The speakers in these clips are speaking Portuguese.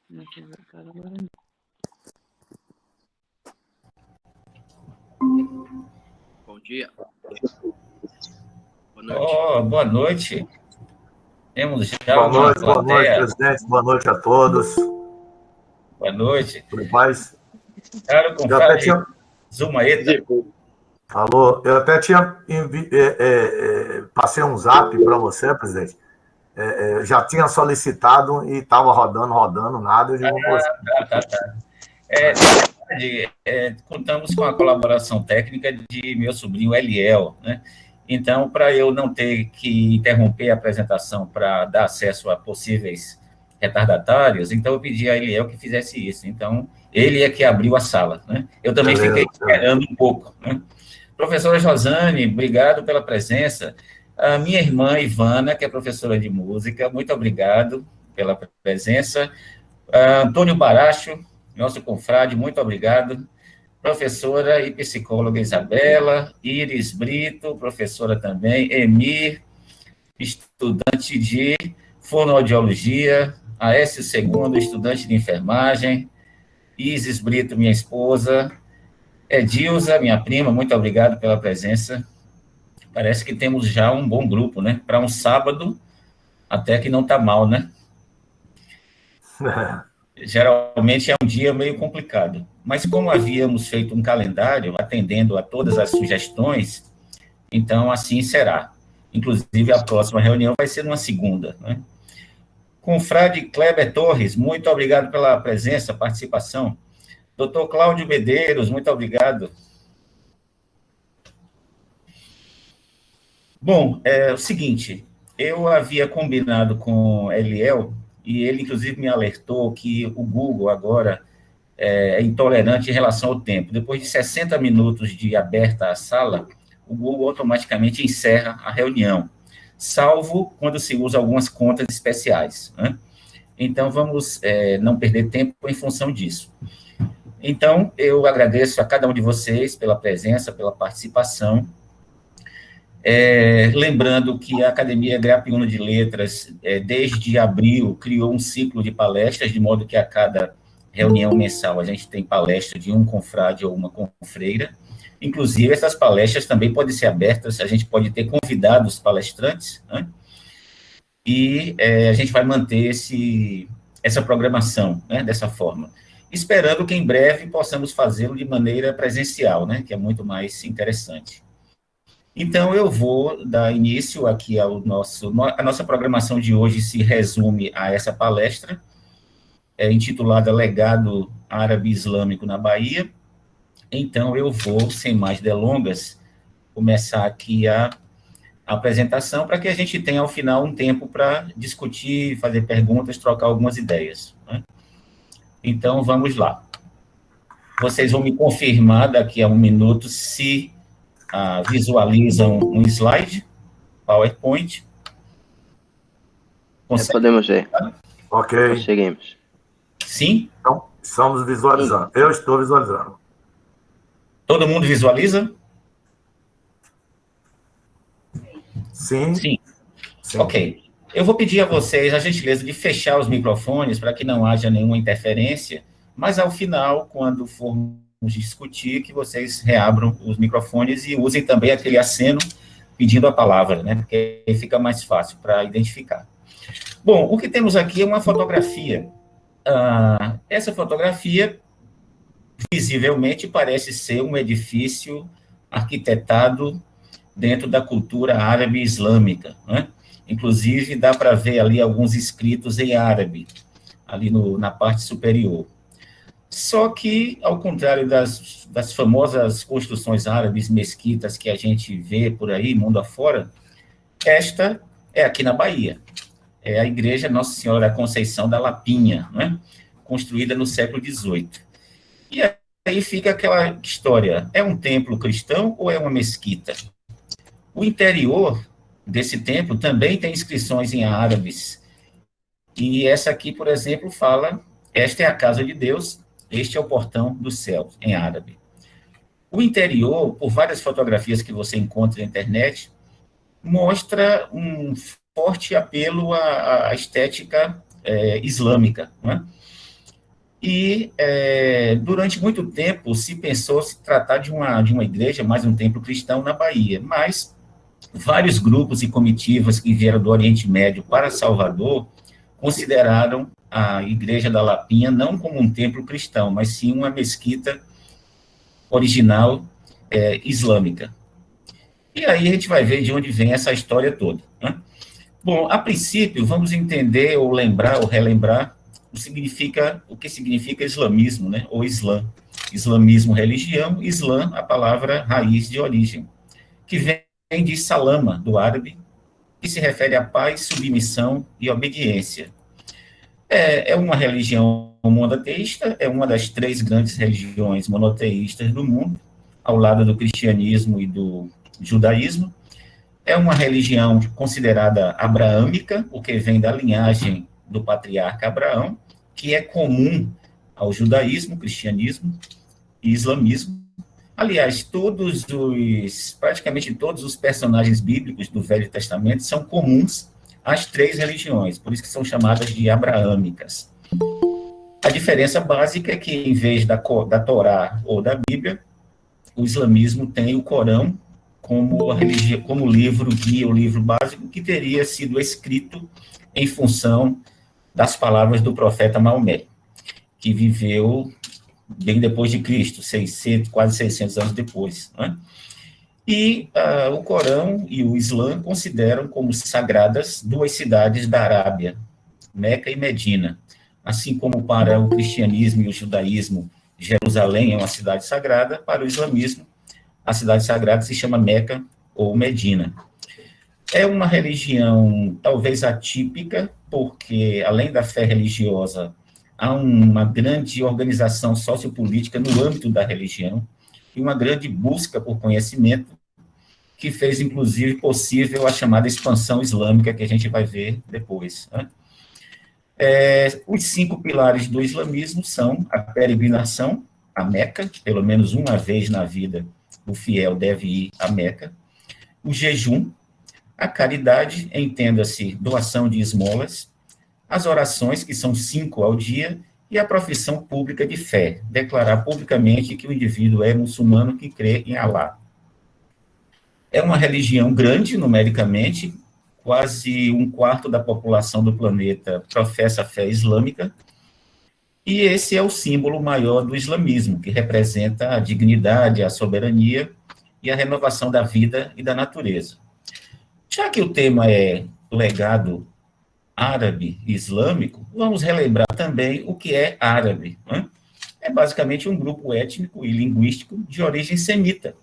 Deixa eu ver, cara, agora. Bom dia. Boa noite. Boa noite. Temos já boa uma noite, plateia. presidente. Boa noite a todos. Boa noite. Tudo paz? Caro Eu até confrade tinha... Zumaeta. Alô, eu até tinha passei um zap para você, presidente. Já tinha solicitado e estava rodando, nada. Eu digo, Tá. Na verdade, contamos com a colaboração técnica de meu sobrinho Eliel, né? Então, para eu não ter que interromper a apresentação para dar acesso a possíveis retardatários, então eu pedi a Eliel que fizesse isso. Então, ele é que abriu a sala, né? Eu também fiquei esperando um pouco, né? Professora Josane, obrigado pela presença. A minha irmã Ivana, que é professora de música, muito obrigado pela presença. Antônio Baracho, nosso confrade, muito obrigado. Professora e psicóloga Isabela, Iris Brito, professora também, Emir, estudante de fonoaudiologia, Aécio Segundo, estudante de enfermagem, Isis Brito, minha esposa, Edilza, minha prima, muito obrigado pela presença. Parece que temos já um bom grupo, né? Para um sábado, até que não está mal, né? Geralmente é um dia meio complicado. Mas como havíamos feito um calendário, atendendo a todas as sugestões, então assim será. Inclusive, a próxima reunião vai ser numa segunda, né? Confrade Kleber Torres, muito obrigado pela presença, participação. Doutor Cláudio Medeiros, muito obrigado. Bom, é o seguinte, eu havia combinado com Eliel, e ele, inclusive, me alertou que o Google agora é intolerante em relação ao tempo. Depois de 60 minutos de aberta a sala, o Google automaticamente encerra a reunião, salvo quando se usa algumas contas especiais, né? Então, vamos não perder tempo em função disso. Então, eu agradeço a cada um de vocês pela presença, pela participação. Lembrando que a Academia Grapiúna de Letras, desde abril, criou um ciclo de palestras, de modo que a cada reunião mensal a gente tem palestra de um confrade ou uma confreira. Inclusive, essas palestras também podem ser abertas, a gente pode ter convidados palestrantes, né? E a gente vai manter essa programação, né, dessa forma. Esperando que em breve possamos fazê-lo de maneira presencial, né, que é muito mais interessante. Então, eu vou dar início aqui a nossa programação de hoje se resume a essa palestra, intitulada Legado Árabe Islâmico na Bahia. Então, eu vou, sem mais delongas, começar aqui a apresentação para que a gente tenha, ao final, um tempo para discutir, fazer perguntas, trocar algumas ideias, né? Então, vamos lá. Vocês vão me confirmar daqui a um minuto se visualizam um slide, PowerPoint. Podemos ver. Ok. Conseguimos. Sim? Então, estamos visualizando. Eu estou visualizando. Todo mundo visualiza? Sim. Sim. Ok. Eu vou pedir a vocês a gentileza de fechar os microfones para que não haja nenhuma interferência, mas ao final, quando formos discutir, que vocês reabram os microfones e usem também aquele aceno pedindo a palavra, né? Porque aí fica mais fácil para identificar. Bom, o que temos aqui é uma fotografia. Essa fotografia, visivelmente, parece ser um edifício arquitetado dentro da cultura árabe islâmica, né? Inclusive, dá para ver ali alguns escritos em árabe, ali na parte superior. Só que, ao contrário das famosas construções árabes, mesquitas que a gente vê por aí, mundo afora, esta é aqui na Bahia. É a Igreja Nossa Senhora da Conceição da Lapinha, né? Construída no século XVIII. E aí fica aquela história, é um templo cristão ou é uma mesquita? O interior desse templo também tem inscrições em árabes. E essa aqui, por exemplo, fala, esta é a casa de Deus, este é o portão do céu, em árabe. O interior, por várias fotografias que você encontra na internet, mostra um forte apelo à estética islâmica, né? E, durante muito tempo, se pensou se tratar de uma igreja, mais um templo cristão na Bahia, mas vários grupos e comitivas que vieram do Oriente Médio para Salvador consideraram a Igreja da Lapinha não como um templo cristão, mas sim uma mesquita original islâmica. E aí a gente vai ver de onde vem essa história toda, né? Bom, a princípio, vamos entender ou lembrar ou relembrar o que significa islamismo, né? Ou islã. Islamismo, religião, islã, a palavra raiz de origem, que vem de salama, do árabe, que se refere a paz, submissão e obediência. É uma religião monoteísta, é uma das 3 grandes religiões monoteístas do mundo, ao lado do cristianismo e do judaísmo. É uma religião considerada abraâmica, porque vem da linhagem do patriarca Abraão, que é comum ao judaísmo, cristianismo e islamismo. Aliás, praticamente todos os personagens bíblicos do Velho Testamento são comuns às 3 religiões, por isso que são chamadas de abraâmicas. A diferença básica é que, em vez da Torá ou da Bíblia, o islamismo tem o Corão como livro guia, o livro básico, que teria sido escrito em função das palavras do profeta Maomé, que viveu bem depois de Cristo, quase 600 anos depois, né? E o Corão e o Islã consideram como sagradas 2 cidades da Arábia, Meca e Medina. Assim como para o cristianismo e o judaísmo, Jerusalém é uma cidade sagrada, para o islamismo, a cidade sagrada se chama Meca ou Medina. É uma religião talvez atípica, porque, além da fé religiosa, há uma grande organização sociopolítica no âmbito da religião e uma grande busca por conhecimento, que fez, inclusive, possível a chamada expansão islâmica, que a gente vai ver depois, né? Os 5 pilares do islamismo são a peregrinação a Meca, pelo menos uma vez na vida o fiel deve ir a Meca, o jejum, a caridade, entenda-se, doação de esmolas, as orações, que são 5 ao dia, e a profissão pública de fé, declarar publicamente que o indivíduo é muçulmano que crê em Alá. É uma religião grande, numericamente, quase 1/4 da população do planeta professa a fé islâmica, e esse é o símbolo maior do islamismo, que representa a dignidade, a soberania e a renovação da vida e da natureza. Já que o tema é legado árabe e islâmico, vamos relembrar também o que é árabe, né? É basicamente um grupo étnico e linguístico de origem semita,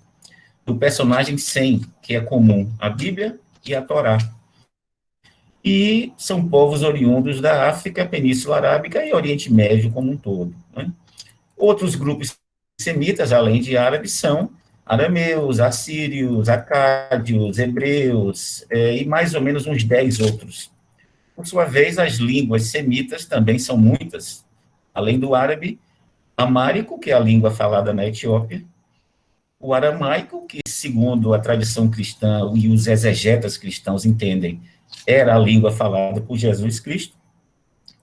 do personagem Sem, que é comum à Bíblia e à Torá. E são povos oriundos da África, Península Arábica e Oriente Médio como um todo, né? Outros grupos semitas, além de árabes, são arameus, assírios, acádios, hebreus, e mais ou menos uns 10 outros. Por sua vez, as línguas semitas também são muitas. Além do árabe, amárico, que é a língua falada na Etiópia, o aramaico, que, segundo a tradição cristã e os exegetas cristãos entendem, era a língua falada por Jesus Cristo,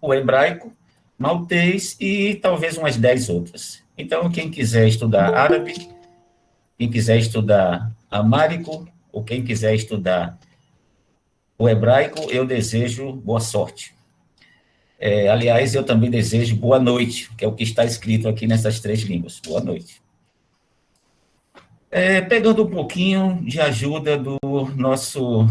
o hebraico, maltês e talvez umas 10 outras. Então, quem quiser estudar árabe, quem quiser estudar amárico, ou quem quiser estudar o hebraico, eu desejo boa sorte. Aliás, eu também desejo boa noite, que é o que está escrito aqui nessas 3 línguas. Boa noite. Pegando um pouquinho de ajuda do nosso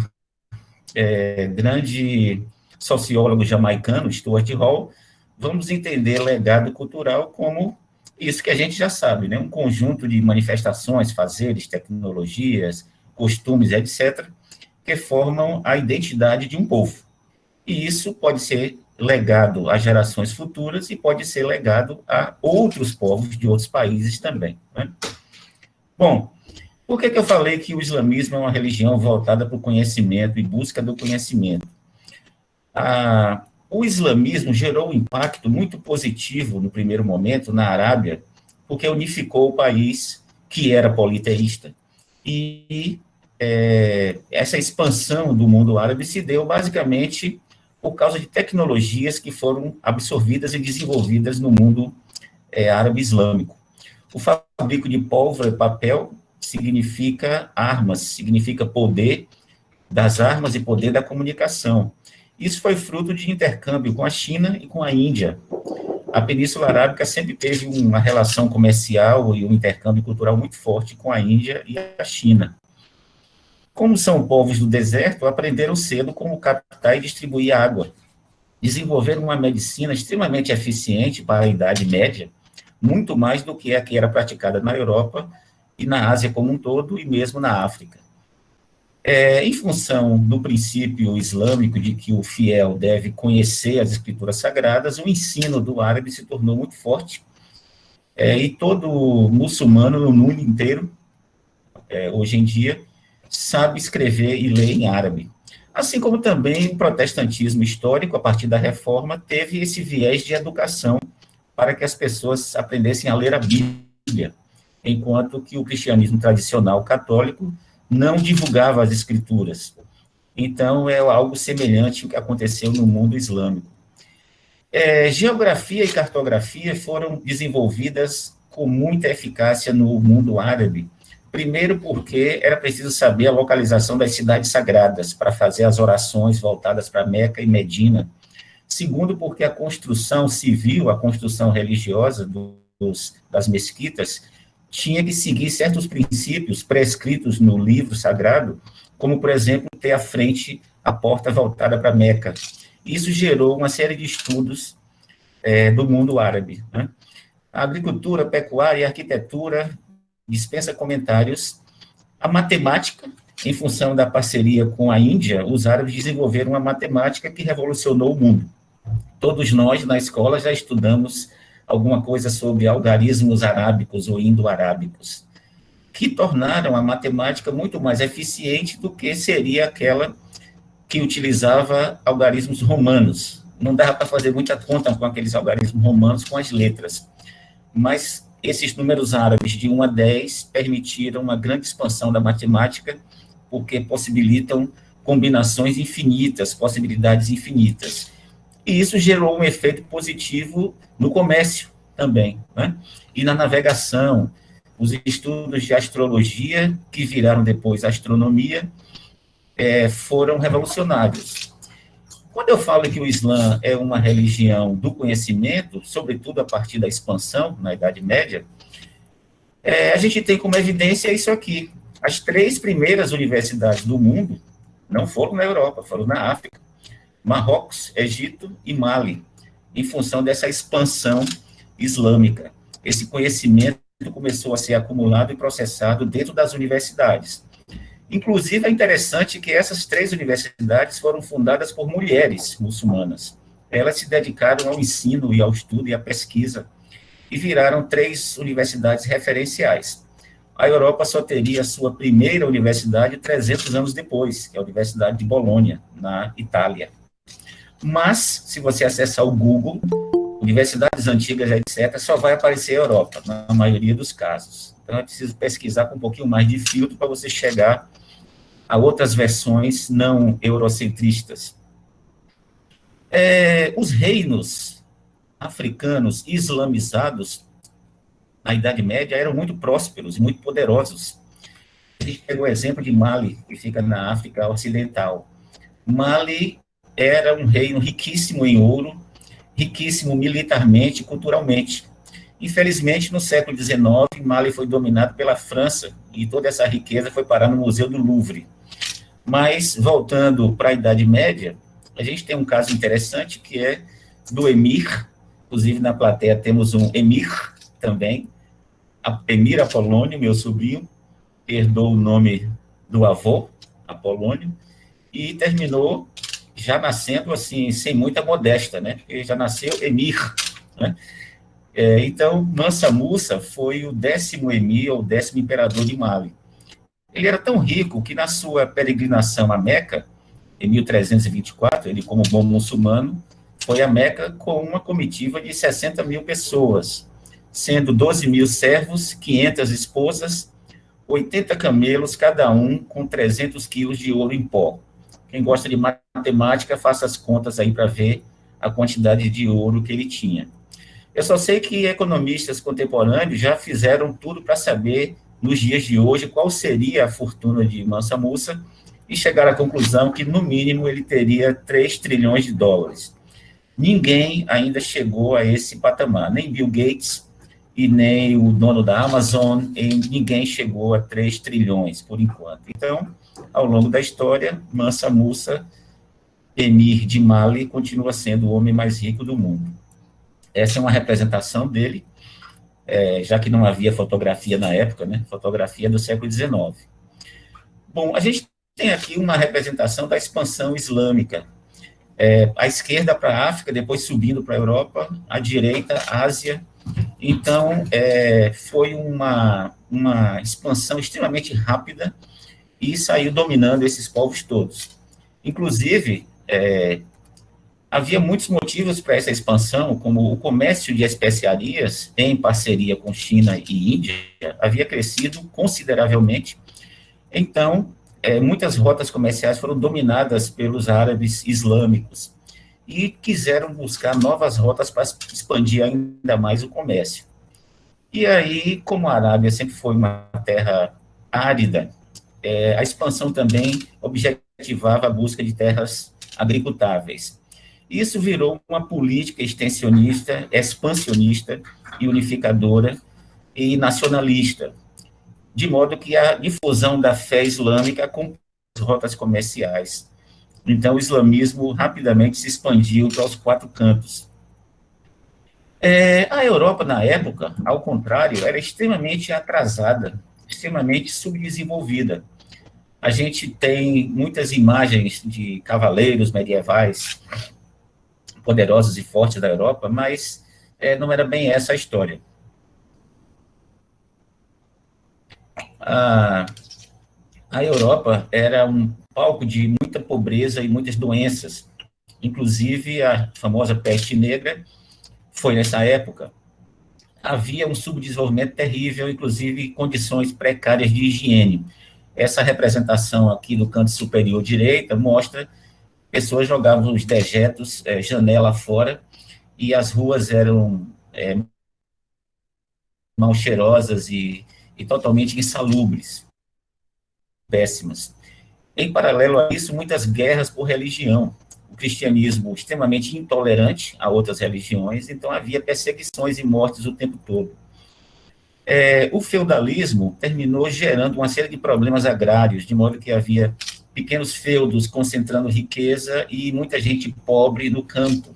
grande sociólogo jamaicano, Stuart Hall, vamos entender legado cultural como isso que a gente já sabe, né? Um conjunto de manifestações, fazeres, tecnologias, costumes, etc., que formam a identidade de um povo. E isso pode ser legado a gerações futuras e pode ser legado a outros povos de outros países também, né? Bom, por que eu falei que o islamismo é uma religião voltada para o conhecimento e busca do conhecimento? O islamismo gerou um impacto muito positivo no primeiro momento na Arábia, porque unificou o país, que era politeísta, e essa expansão do mundo árabe se deu basicamente por causa de tecnologias que foram absorvidas e desenvolvidas no mundo árabe islâmico. O fabrico de pólvora e papel significa armas, significa poder das armas e poder da comunicação. Isso foi fruto de intercâmbio com a China e com a Índia. A Península Arábica sempre teve uma relação comercial e um intercâmbio cultural muito forte com a Índia e a China. Como são povos do deserto, aprenderam cedo como captar e distribuir água. Desenvolveram uma medicina extremamente eficiente para a Idade Média, muito mais do que a que era praticada na Europa e na Ásia como um todo, e mesmo na África. Em função do princípio islâmico de que o fiel deve conhecer as escrituras sagradas, o ensino do árabe se tornou muito forte, e todo muçulmano no mundo inteiro, hoje em dia, sabe escrever e ler em árabe. Assim como também o protestantismo histórico, a partir da Reforma, teve esse viés de educação para que as pessoas aprendessem a ler a Bíblia, enquanto que o cristianismo tradicional católico não divulgava as escrituras. Então, é algo semelhante ao que aconteceu no mundo islâmico. Geografia e cartografia foram desenvolvidas com muita eficácia no mundo árabe. Primeiro, porque era preciso saber a localização das cidades sagradas para fazer as orações voltadas para Meca e Medina. Segundo, porque a construção civil, a construção religiosa das mesquitas, tinha que seguir certos princípios prescritos no livro sagrado, como, por exemplo, ter à frente a porta voltada para Meca. Isso gerou uma série de estudos do mundo árabe, né? A agricultura, pecuária e arquitetura dispensa comentários. A matemática, em função da parceria com a Índia, os árabes desenvolveram uma matemática que revolucionou o mundo. Todos nós, na escola, já estudamos alguma coisa sobre algarismos arábicos ou indo-arábicos, que tornaram a matemática muito mais eficiente do que seria aquela que utilizava algarismos romanos. Não dava para fazer muita conta com aqueles algarismos romanos com as letras, mas esses números árabes de 1 a 10 permitiram uma grande expansão da matemática, porque possibilitam combinações infinitas, possibilidades infinitas. E isso gerou um efeito positivo no comércio também, né? E na navegação. Os estudos de astrologia, que viraram depois astronomia, foram revolucionários. Quando eu falo que o Islã é uma religião do conhecimento, sobretudo a partir da expansão na Idade Média, a gente tem como evidência isso aqui. As 3 primeiras universidades do mundo não foram na Europa, foram na África. Marrocos, Egito e Mali, em função dessa expansão islâmica. Esse conhecimento começou a ser acumulado e processado dentro das universidades. Inclusive, é interessante que essas 3 universidades foram fundadas por mulheres muçulmanas. Elas se dedicaram ao ensino e ao estudo e à pesquisa e viraram 3 universidades referenciais. A Europa só teria a sua primeira universidade 300 anos depois, que é a Universidade de Bolonha, na Itália. Mas, se você acessar o Google, universidades antigas, etc., só vai aparecer a Europa, na maioria dos casos. Então, é preciso pesquisar com um pouquinho mais de filtro para você chegar a outras versões não eurocentristas. Os reinos africanos islamizados, na Idade Média, eram muito prósperos e muito poderosos. A gente pega o exemplo de Mali, que fica na África Ocidental. Mali era um reino riquíssimo em ouro, riquíssimo militarmente e culturalmente. Infelizmente, no século XIX, Mali foi dominado pela França, e toda essa riqueza foi parar no Museu do Louvre. Mas, voltando para a Idade Média, a gente tem um caso interessante, que é do emir, inclusive na plateia temos um emir também, Emir Apolônio, meu sobrinho, herdou o nome do avô, Apolônio, e terminou já nascendo assim, sem muita modéstia, né? Ele já nasceu emir, né? Então, Mansa Musa foi o 10º emir, ou 10º imperador de Mali. Ele era tão rico que, na sua peregrinação a Meca, em 1324, ele, como bom muçulmano, foi a Meca com uma comitiva de 60 mil pessoas, sendo 12 mil servos, 500 esposas, 80 camelos, cada um com 300 quilos de ouro em pó. Quem gosta de matemática, faça as contas aí para ver a quantidade de ouro que ele tinha. Eu só sei que economistas contemporâneos já fizeram tudo para saber, nos dias de hoje, qual seria a fortuna de Mansa Musa, e chegaram à conclusão que, no mínimo, ele teria 3 trilhões de dólares. Ninguém ainda chegou a esse patamar, nem Bill Gates e nem o dono da Amazon, ninguém chegou a 3 trilhões, por enquanto. Então, ao longo da história, Mansa Musa, emir de Mali, continua sendo o homem mais rico do mundo. Essa é uma representação dele, já que não havia fotografia na época, né? Fotografia do século XIX. Bom, a gente tem aqui uma representação da expansão islâmica. À esquerda para a África, depois subindo para a Europa, à direita, Ásia. Então, foi uma expansão extremamente rápida e saiu dominando esses povos todos. Inclusive, havia muitos motivos para essa expansão, como o comércio de especiarias, em parceria com China e Índia, havia crescido consideravelmente. Então, muitas rotas comerciais foram dominadas pelos árabes islâmicos e quiseram buscar novas rotas para expandir ainda mais o comércio. E aí, como a Arábia sempre foi uma terra árida, a expansão também objetivava a busca de terras agricultáveis. Isso virou uma política extensionista, expansionista e unificadora e nacionalista, de modo que a difusão da fé islâmica com as rotas comerciais. Então, o islamismo rapidamente se expandiu para os 4 cantos. A Europa, na época, ao contrário, era extremamente atrasada, extremamente subdesenvolvida. A gente tem muitas imagens de cavaleiros medievais poderosos e fortes da Europa, mas não era bem essa a história. A Europa era um palco de muita pobreza e muitas doenças, inclusive a famosa peste negra foi nessa época. Havia um subdesenvolvimento terrível, inclusive condições precárias de higiene. Essa representação aqui no canto superior direita mostra pessoas jogavam os dejetos janela fora e as ruas eram mal cheirosas e totalmente insalubres, péssimas. Em paralelo a isso, muitas guerras por religião. O cristianismo extremamente intolerante a outras religiões, então havia perseguições e mortes o tempo todo. O feudalismo terminou gerando uma série de problemas agrários, de modo que havia pequenos feudos concentrando riqueza e muita gente pobre no campo.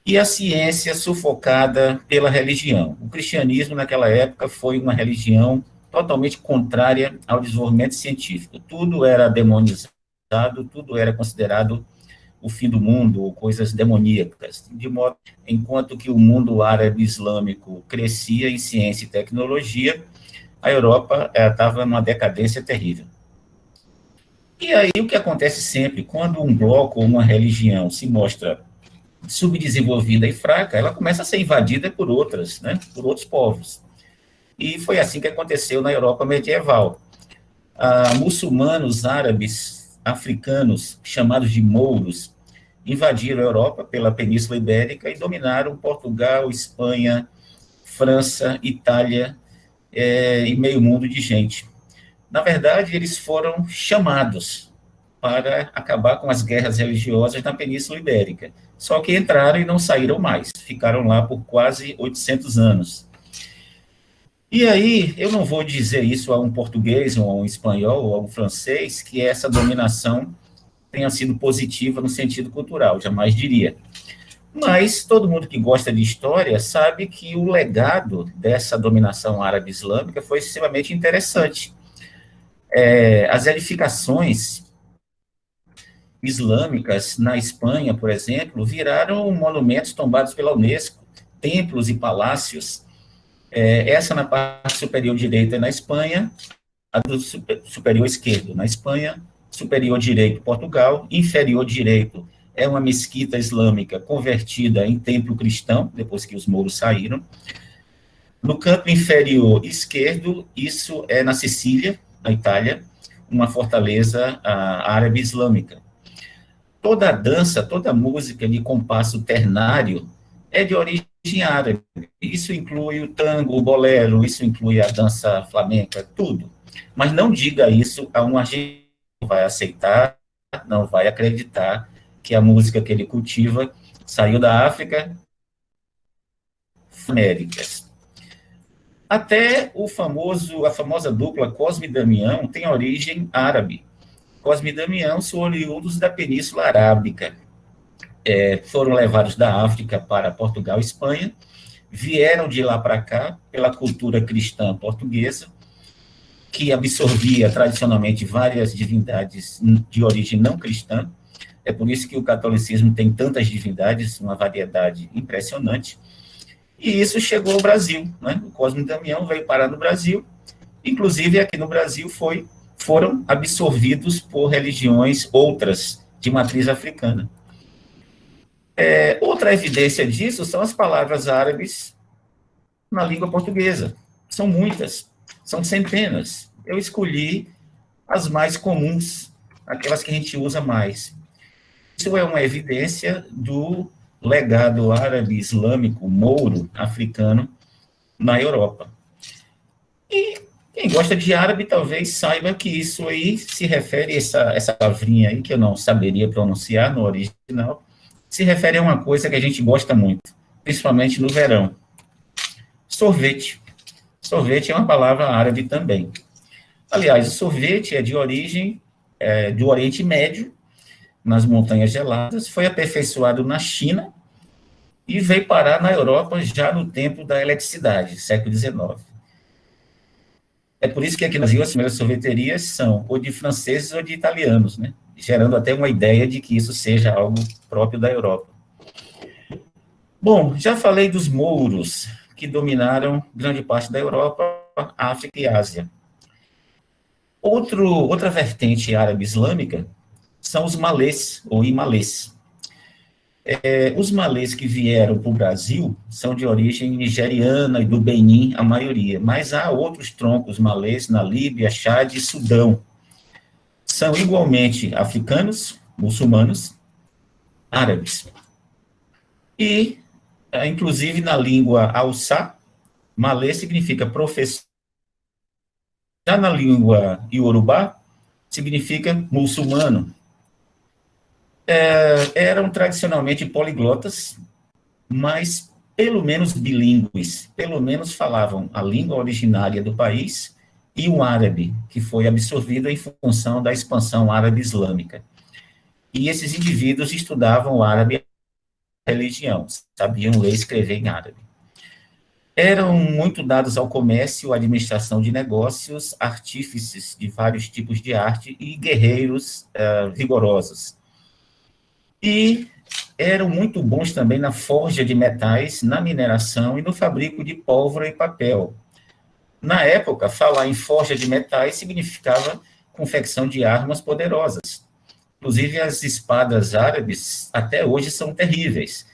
E a ciência sufocada pela religião. O cristianismo, naquela época, foi uma religião totalmente contrária ao desenvolvimento científico. Tudo era demonizado, tudo era considerado o fim do mundo, ou coisas demoníacas. De modo, enquanto que o mundo árabe islâmico crescia em ciência e tecnologia, a Europa estava numa decadência terrível. E aí o que acontece sempre, quando um bloco ou uma religião se mostra subdesenvolvida e fraca, ela começa a ser invadida por outras, né, por outros povos. E foi assim que aconteceu na Europa medieval. Muçulmanos árabes africanos, chamados de mouros, invadiram a Europa pela Península Ibérica e dominaram Portugal, Espanha, França, Itália e meio mundo de gente. Na verdade, eles foram chamados para acabar com as guerras religiosas na Península Ibérica. Só que entraram e não saíram mais. Ficaram lá por quase 800 anos. E aí, eu não vou dizer isso a um português, ou a um espanhol, ou a um francês, que essa dominação tenha sido positiva no sentido cultural, jamais diria. Mas todo mundo que gosta de história sabe que o legado dessa dominação árabe-islâmica foi extremamente interessante. As edificações islâmicas na Espanha, por exemplo, viraram monumentos tombados pela Unesco, templos e palácios. Essa na parte superior direita na Espanha, a do superior esquerdo na Espanha, superior direito Portugal, inferior direito é uma mesquita islâmica convertida em templo cristão, depois que os mouros saíram. No canto inferior esquerdo, isso é na Sicília, na Itália, uma fortaleza árabe islâmica. Toda a dança, toda a música de compasso ternário é de origem árabe. Isso inclui o tango, o bolero, isso inclui a dança flamenca, tudo. Mas não diga isso a um argentino, não vai aceitar, não vai acreditar que a música que ele cultiva saiu da África, Américas. Até a famosa dupla Cosme e Damião tem origem árabe. Cosme e Damião são oriundos da Península Arábica. Foram levados da África para Portugal e Espanha, vieram de lá para cá pela cultura cristã portuguesa, que absorvia tradicionalmente várias divindades de origem não cristã. É por isso que o catolicismo tem tantas divindades, uma variedade impressionante. E isso chegou ao Brasil, né? O Cosme e Damião veio parar no Brasil, inclusive aqui no Brasil foram absorvidos por religiões outras, de matriz africana. Outra evidência disso são as palavras árabes na língua portuguesa. São muitas, são centenas. Eu escolhi as mais comuns, aquelas que a gente usa mais. Isso é uma evidência do legado árabe islâmico, mouro, africano, na Europa. E quem gosta de árabe talvez saiba que isso aí se refere, essa palavrinha aí, que eu não saberia pronunciar no original, se refere a uma coisa que a gente gosta muito, principalmente no verão. Sorvete. Sorvete é uma palavra árabe também. Aliás, o sorvete é de origem do Oriente Médio, nas montanhas geladas, foi aperfeiçoado na China e veio parar na Europa já no tempo da eletricidade, século XIX. É por isso que aqui no Brasil as primeiras sorveterias são ou de franceses ou de italianos, né? Gerando até uma ideia de que isso seja algo próprio da Europa. Bom, já falei dos mouros, que dominaram grande parte da Europa, África e Ásia. Outra vertente árabe islâmica são os malês, ou imalês. Os malês que vieram para o Brasil são de origem nigeriana e do Benin, a maioria, mas há outros troncos malês na Líbia, Chad e Sudão. São igualmente africanos, muçulmanos, árabes. E, inclusive, na língua Hausa, malê significa professor. Já na língua Iorubá, significa muçulmano. Eram tradicionalmente poliglotas, mas pelo menos bilíngues, pelo menos falavam a língua originária do país e o árabe, que foi absorvido em função da expansão árabe islâmica. E esses indivíduos estudavam o árabe religião, sabiam ler e escrever em árabe. Eram muito dados ao comércio, à administração de negócios, artífices de vários tipos de arte e guerreiros vigorosos. E eram muito bons também na forja de metais, na mineração e no fabrico de pólvora e papel. Na época, falar em forja de metais significava confecção de armas poderosas. Inclusive, as espadas árabes, até hoje, são terríveis.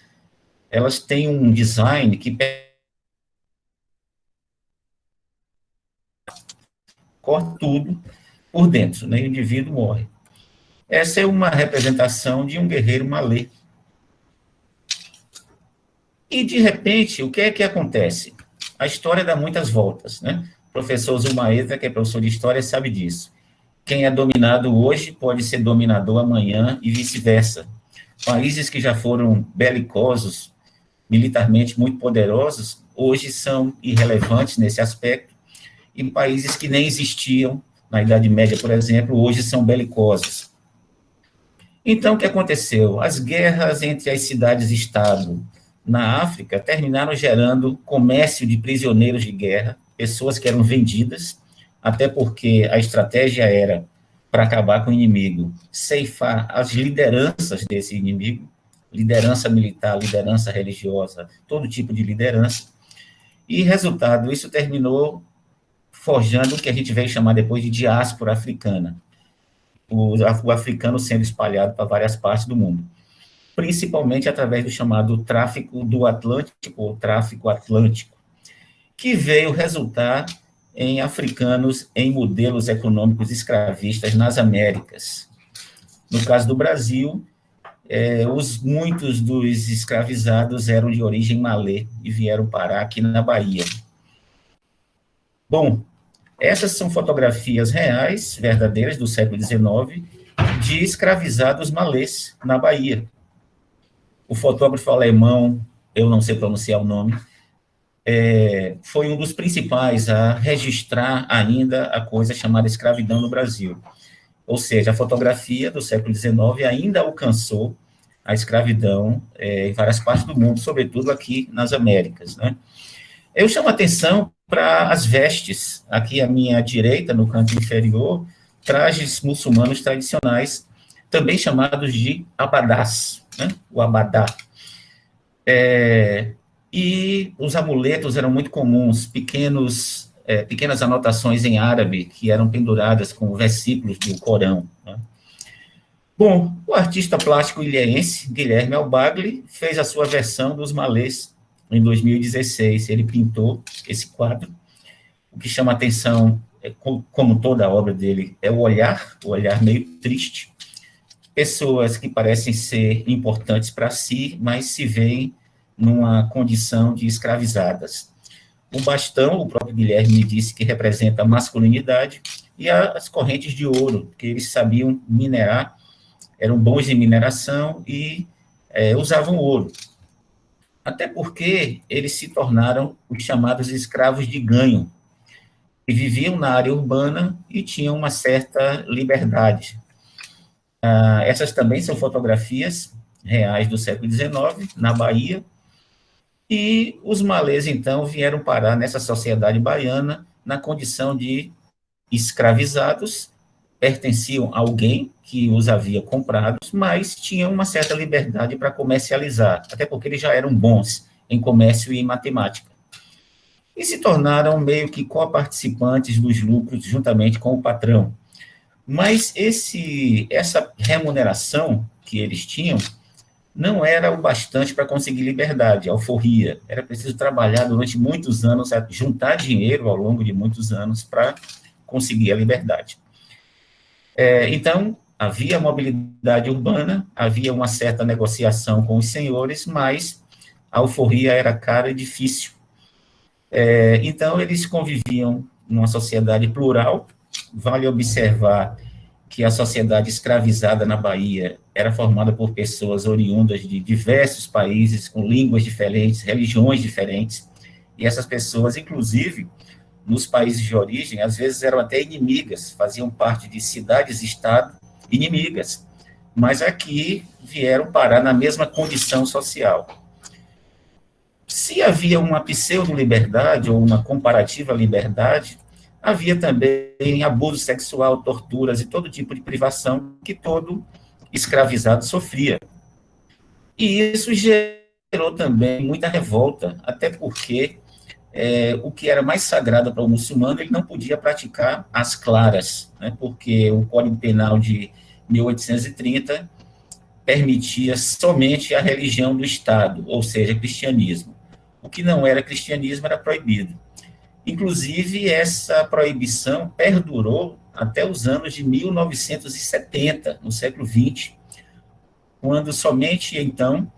Elas têm um design que corta tudo por dentro, né? O indivíduo morre. Essa é uma representação de um guerreiro malê. E, de repente, o que é que acontece? A história dá muitas voltas, né? O professor Zumaeta, que é professor de história, sabe disso. Quem é dominado hoje pode ser dominador amanhã e vice-versa. Países que já foram belicosos, militarmente muito poderosos, hoje são irrelevantes nesse aspecto, e países que nem existiam, na Idade Média, por exemplo, hoje são belicosos. Então, o que aconteceu? As guerras entre as cidades-estado na África terminaram gerando comércio de prisioneiros de guerra, pessoas que eram vendidas, até porque a estratégia era, para acabar com o inimigo, ceifar as lideranças desse inimigo, liderança militar, liderança religiosa, todo tipo de liderança, e, resultado, isso terminou forjando o que a gente veio chamar depois de diáspora africana, o africano sendo espalhado para várias partes do mundo, principalmente através do chamado tráfico do Atlântico, ou tráfico atlântico, que veio resultar em africanos em modelos econômicos escravistas nas Américas. No caso do Brasil, muitos dos escravizados eram de origem malê e vieram parar aqui na Bahia. Bom, essas são fotografias reais, verdadeiras, do século XIX, de escravizados malês na Bahia. O fotógrafo alemão, eu não sei pronunciar o nome, foi um dos principais a registrar ainda a coisa chamada escravidão no Brasil. Ou seja, a fotografia do século XIX ainda alcançou a escravidão em várias partes do mundo, sobretudo aqui nas Américas, né? Eu chamo a atenção para as vestes. Aqui à minha direita, no canto inferior, trajes muçulmanos tradicionais, também chamados de abadás, né? O abadá. E os amuletos eram muito comuns, pequenas anotações em árabe que eram penduradas com versículos do Corão, né? Bom, o artista plástico ilhéense, Guilherme Albagli, fez a sua versão dos malês em 2016. Ele pintou esse quadro. O que chama a atenção, como toda a obra dele, é o olhar meio triste. Pessoas que parecem ser importantes para si, mas se veem numa condição de escravizadas. O bastão, o próprio Guilherme disse que representa a masculinidade, e as correntes de ouro, que eles sabiam minerar, eram bons em mineração e usavam ouro. Até porque eles se tornaram os chamados escravos de ganho, que viviam na área urbana e tinham uma certa liberdade. Essas também são fotografias reais do século XIX, na Bahia, e os malês, então, vieram parar nessa sociedade baiana na condição de escravizados, pertenciam a alguém que os havia comprados, mas tinham uma certa liberdade para comercializar, até porque eles já eram bons em comércio e em matemática. E se tornaram meio que coparticipantes dos lucros juntamente com o patrão. Mas essa remuneração que eles tinham não era o bastante para conseguir liberdade, alforria. Era preciso trabalhar durante muitos anos, juntar dinheiro ao longo de muitos anos para conseguir a liberdade. Então, havia mobilidade urbana, havia uma certa negociação com os senhores, mas a alforria era cara e difícil. Então, eles conviviam numa sociedade plural. Vale observar que a sociedade escravizada na Bahia era formada por pessoas oriundas de diversos países, com línguas diferentes, religiões diferentes, e essas pessoas, inclusive, nos países de origem, às vezes eram até inimigas, faziam parte de cidades-estado inimigas, mas aqui vieram parar na mesma condição social. Se havia uma pseudo-liberdade ou uma comparativa liberdade, havia também abuso sexual, torturas e todo tipo de privação que todo escravizado sofria. E isso gerou também muita revolta, até porque o que era mais sagrado para o muçulmano, ele não podia praticar às claras, né, porque o Código Penal de 1830 permitia somente a religião do Estado, ou seja, cristianismo. O que não era cristianismo era proibido. Inclusive, essa proibição perdurou até os anos de 1970, no século XX, quando somente, então,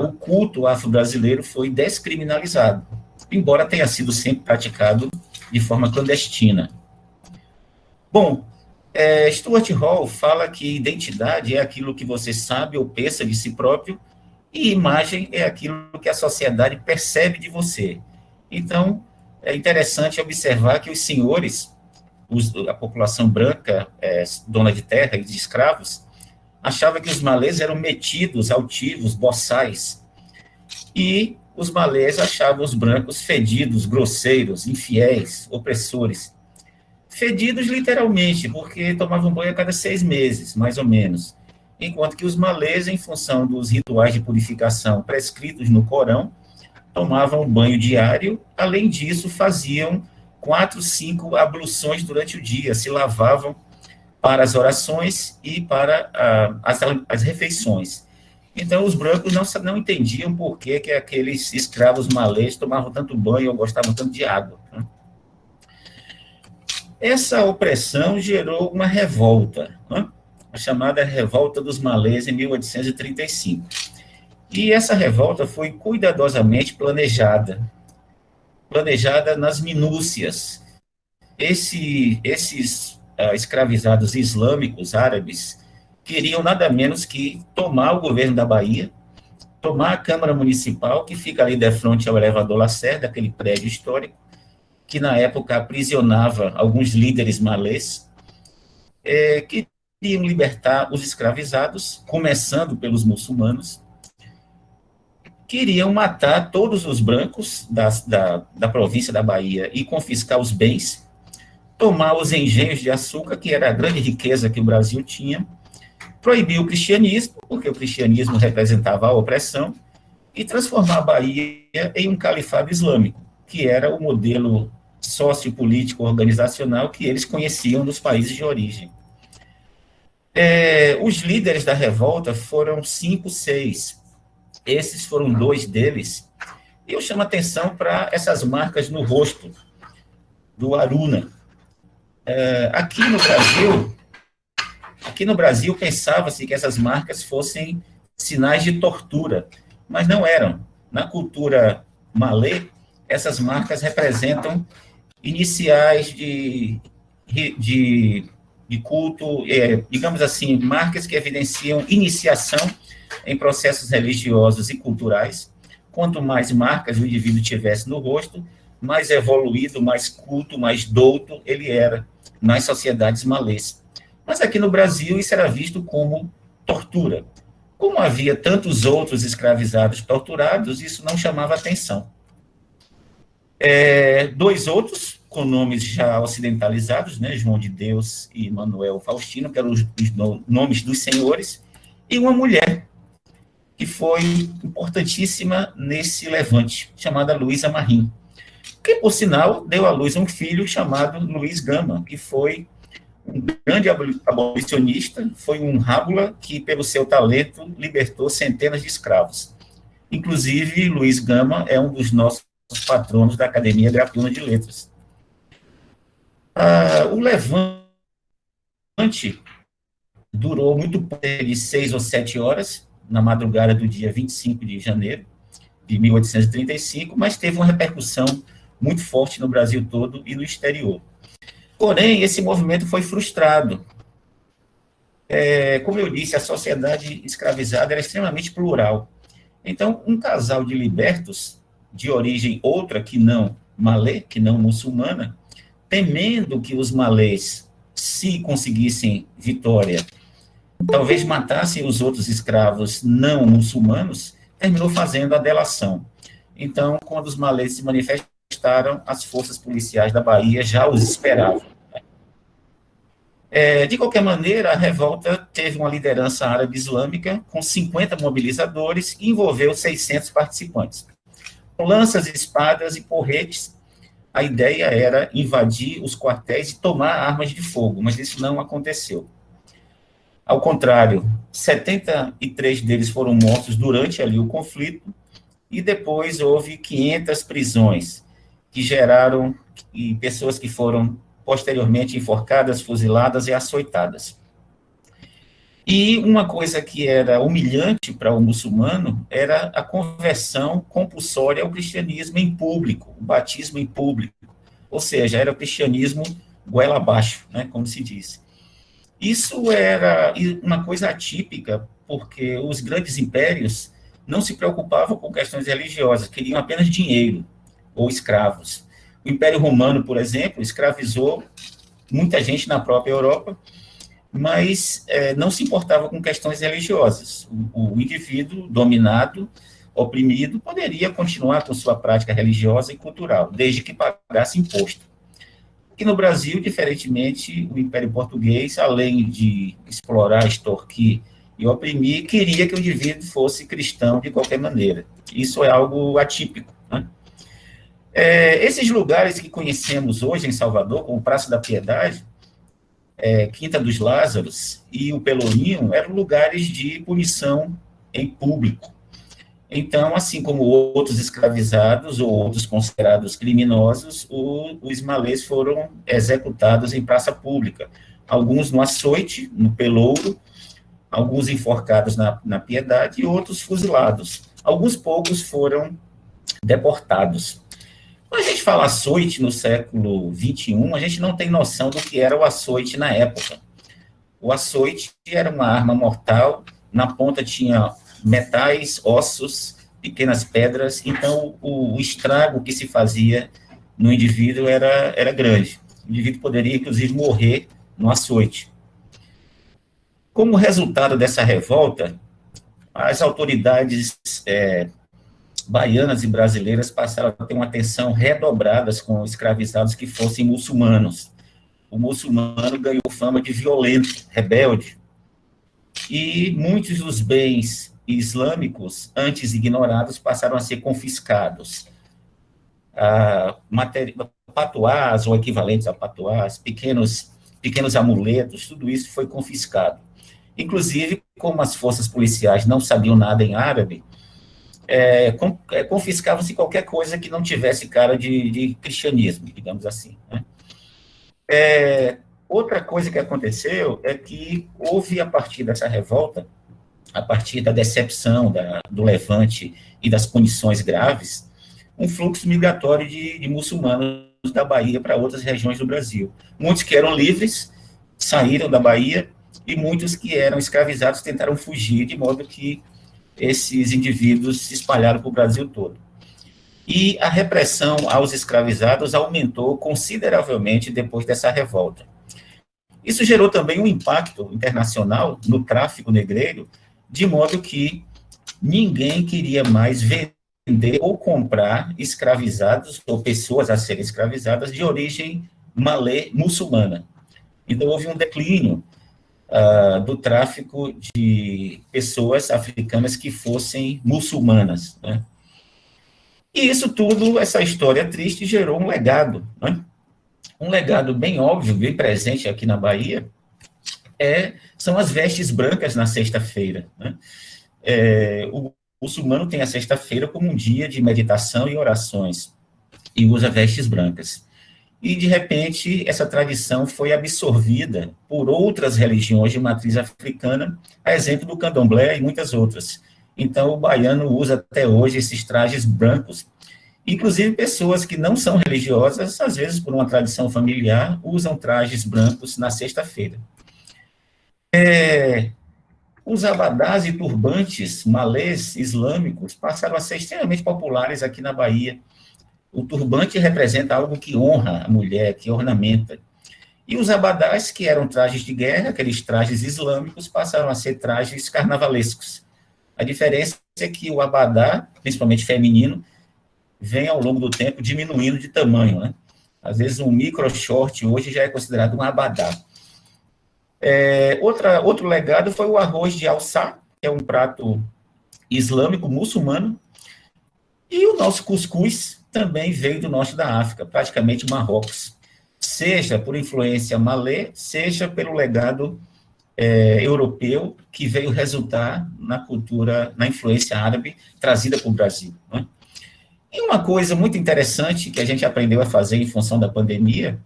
o culto afro-brasileiro foi descriminalizado, embora tenha sido sempre praticado de forma clandestina. Bom, Stuart Hall fala que identidade é aquilo que você sabe ou pensa de si próprio, e imagem é aquilo que a sociedade percebe de você. Então, é interessante observar que os senhores, a população branca, dona de terra e de escravos, achava que os malês eram metidos, altivos, boçais, e os malês achavam os brancos fedidos, grosseiros, infiéis, opressores. Fedidos literalmente, porque tomavam banho a cada 6 meses, mais ou menos, enquanto que os malês, em função dos rituais de purificação prescritos no Corão, tomavam banho diário. Além disso, faziam 4, 5 abluções durante o dia, se lavavam para as orações e para as refeições. Então, os brancos não entendiam por que aqueles escravos malês tomavam tanto banho ou gostavam tanto de água, né? Essa opressão gerou uma revolta, né? A chamada Revolta dos Malês, em 1835. E essa revolta foi cuidadosamente planejada nas minúcias. Esses escravizados islâmicos árabes queriam nada menos que tomar o governo da Bahia, tomar a Câmara Municipal, que fica ali de frente ao elevador Lacerda, aquele prédio histórico, que na época aprisionava alguns líderes malês, que queriam libertar os escravizados, começando pelos muçulmanos, queriam matar todos os brancos da província da Bahia e confiscar os bens, tomar os engenhos de açúcar, que era a grande riqueza que o Brasil tinha, proibir o cristianismo, porque o cristianismo representava a opressão, e transformar a Bahia em um califado islâmico, que era o modelo sociopolítico organizacional que eles conheciam nos países de origem. Os líderes da revolta foram 5, 6. Esses foram 2 deles. E eu chamo a atenção para essas marcas no rosto do Aruna. Aqui no Brasil pensava-se que essas marcas fossem sinais de tortura, mas não eram. Na cultura malê, essas marcas representam iniciais de culto, digamos assim, marcas que evidenciam iniciação em processos religiosos e culturais. Quanto mais marcas o indivíduo tivesse no rosto, mais evoluído, mais culto, mais douto ele era nas sociedades malês. Mas aqui no Brasil isso era visto como tortura. Como havia tantos outros escravizados torturados, isso não chamava atenção. 2 outros, com nomes já ocidentalizados, né, João de Deus e Manuel Faustino, que eram os nomes dos senhores, e uma mulher, que foi importantíssima nesse levante, chamada Luísa Marim, que, por sinal, deu à luz um filho chamado Luiz Gama, que foi um grande abolicionista, foi um rábula que, pelo seu talento, libertou centenas de escravos. Inclusive, Luiz Gama é um dos nossos patronos da Academia Gratuita de Letras. O levante durou muito pouco, de 6 ou 7 horas, na madrugada do dia 25 de janeiro de 1835, mas teve uma repercussão muito forte no Brasil todo e no exterior. Porém, esse movimento foi frustrado. Como eu disse, a sociedade escravizada era extremamente plural. Então, um casal de libertos, de origem outra que não malê, que não muçulmana, temendo que os malês, se conseguissem vitória, talvez matassem os outros escravos não muçulmanos, terminou fazendo a delação. Então, quando os malês se manifestaram, as forças policiais da Bahia já os esperavam. De qualquer maneira, a revolta teve uma liderança árabe islâmica com 50 mobilizadores e envolveu 600 participantes. Com lanças, espadas e porretes, a ideia era invadir os quartéis e tomar armas de fogo, mas isso não aconteceu. Ao contrário, 73 deles foram mortos durante ali o conflito, e depois houve 500 prisões, que geraram pessoas que foram posteriormente enforcadas, fuziladas e açoitadas. E uma coisa que era humilhante para o muçulmano era a conversão compulsória ao cristianismo em público, o batismo em público, ou seja, era o cristianismo goela abaixo, né, como se diz. Isso era uma coisa atípica, porque os grandes impérios não se preocupavam com questões religiosas, queriam apenas dinheiro ou escravos. O Império Romano, por exemplo, escravizou muita gente na própria Europa, mas não se importava com questões religiosas. O indivíduo dominado, oprimido, poderia continuar com sua prática religiosa e cultural, desde que pagasse imposto. Aqui no Brasil, diferentemente, o Império Português, além de explorar, extorquir e oprimir, queria que o indivíduo fosse cristão de qualquer maneira. Isso é algo atípico, né? Esses lugares que conhecemos hoje em Salvador, como Praça da Piedade, Quinta dos Lázaros e o Pelourinho, eram lugares de punição em público. Então, assim como outros escravizados ou outros considerados criminosos, os malês foram executados em praça pública. Alguns no açoite, no Pelouro, alguns enforcados na Piedade e outros fuzilados. Alguns poucos foram deportados. Quando a gente fala açoite no século XXI, a gente não tem noção do que era o açoite na época. O açoite era uma arma mortal, na ponta tinha metais, ossos, pequenas pedras, então o estrago que se fazia no indivíduo era grande. O indivíduo poderia, inclusive, morrer no açoite. Como resultado dessa revolta, as autoridades baianas e brasileiras passaram a ter uma atenção redobrada com escravizados que fossem muçulmanos. O muçulmano ganhou fama de violento, rebelde, e muitos dos bens islâmicos, antes ignorados, passaram a ser confiscados. Patuás, ou equivalentes a patuás, pequenos amuletos, tudo isso foi confiscado. Inclusive, como as forças policiais não sabiam nada em árabe, confiscava-se qualquer coisa que não tivesse cara de cristianismo, digamos assim, né? Outra coisa que aconteceu é que houve, a partir dessa revolta, a partir da decepção do levante e das condições graves, um fluxo migratório de muçulmanos da Bahia para outras regiões do Brasil. Muitos que eram livres saíram da Bahia e muitos que eram escravizados tentaram fugir, de modo que esses indivíduos se espalharam para o Brasil todo. E a repressão aos escravizados aumentou consideravelmente depois dessa revolta. Isso gerou também um impacto internacional no tráfico negreiro, de modo que ninguém queria mais vender ou comprar escravizados, ou pessoas a serem escravizadas, de origem malê muçulmana. Então, houve um declínio do tráfico de pessoas africanas que fossem muçulmanas, né? E isso tudo, essa história triste, gerou um legado, né? Um legado bem óbvio, bem presente aqui na Bahia, são as vestes brancas na sexta-feira, né? O muçulmano tem a sexta-feira como um dia de meditação e orações, e usa vestes brancas. E, de repente, essa tradição foi absorvida por outras religiões de matriz africana, a exemplo do candomblé e muitas outras. Então, o baiano usa até hoje esses trajes brancos. Inclusive, pessoas que não são religiosas, às vezes por uma tradição familiar, usam trajes brancos na sexta-feira. Os abadás e turbantes malês islâmicos passaram a ser extremamente populares aqui na Bahia. O turbante representa algo que honra a mulher, que ornamenta. E os abadás, que eram trajes de guerra, aqueles trajes islâmicos, passaram a ser trajes carnavalescos. A diferença é que o abadá, principalmente feminino, vem ao longo do tempo diminuindo de tamanho, né? Às vezes um micro short hoje já é considerado um abadá. Outro legado foi o arroz de alçá, que é um prato islâmico muçulmano, e o nosso cuscuz também veio do norte da África, praticamente Marrocos, seja por influência malê, seja pelo legado europeu que veio resultar na cultura, na influência árabe trazida para o Brasil, né? E uma coisa muito interessante que a gente aprendeu a fazer em função da pandemia,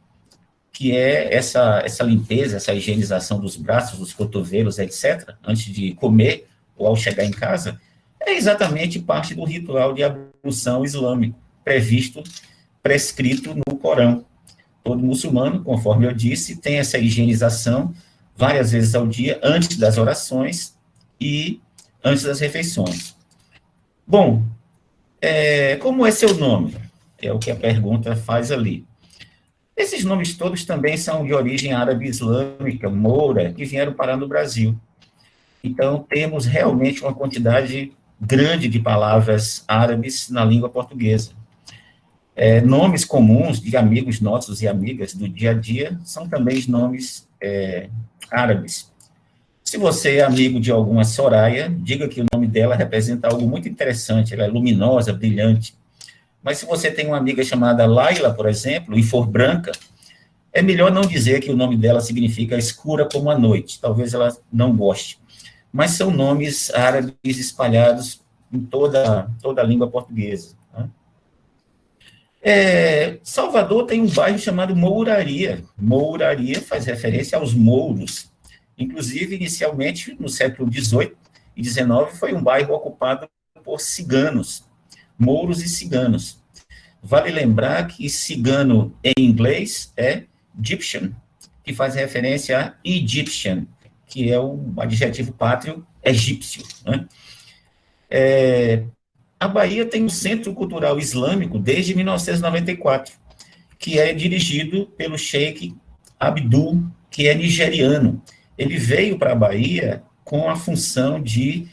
que é essa limpeza, essa higienização dos braços, dos cotovelos, etc., antes de comer ou ao chegar em casa, é exatamente parte do ritual de ablução islâmico, prescrito no Corão. Todo muçulmano, conforme eu disse, tem essa higienização várias vezes ao dia, antes das orações e antes das refeições. Bom, como é seu nome? É o que a pergunta faz ali. Esses nomes todos também são de origem árabe islâmica, moura, que vieram parar no Brasil. Então, temos realmente uma quantidade grande de palavras árabes na língua portuguesa. Nomes comuns de amigos nossos e amigas do dia a dia são também nomes árabes. Se você é amigo de alguma Soraya, diga que o nome dela representa algo muito interessante, ela é luminosa, brilhante. Mas se você tem uma amiga chamada Laila, por exemplo, e for branca, é melhor não dizer que o nome dela significa escura como a noite, talvez ela não goste. Mas são nomes árabes espalhados em toda a língua portuguesa. Né? Salvador tem um bairro chamado Mouraria. Mouraria faz referência aos mouros. Inclusive, inicialmente, no século XVIII e XIX, foi um bairro ocupado por ciganos, mouros e ciganos. Vale lembrar que cigano em inglês é Egyptian, que faz referência a Egyptian, que é o adjetivo pátrio egípcio. Né? A Bahia tem um centro cultural islâmico desde 1994, que é dirigido pelo Sheikh Abdul, que é nigeriano. Ele veio para a Bahia com a função de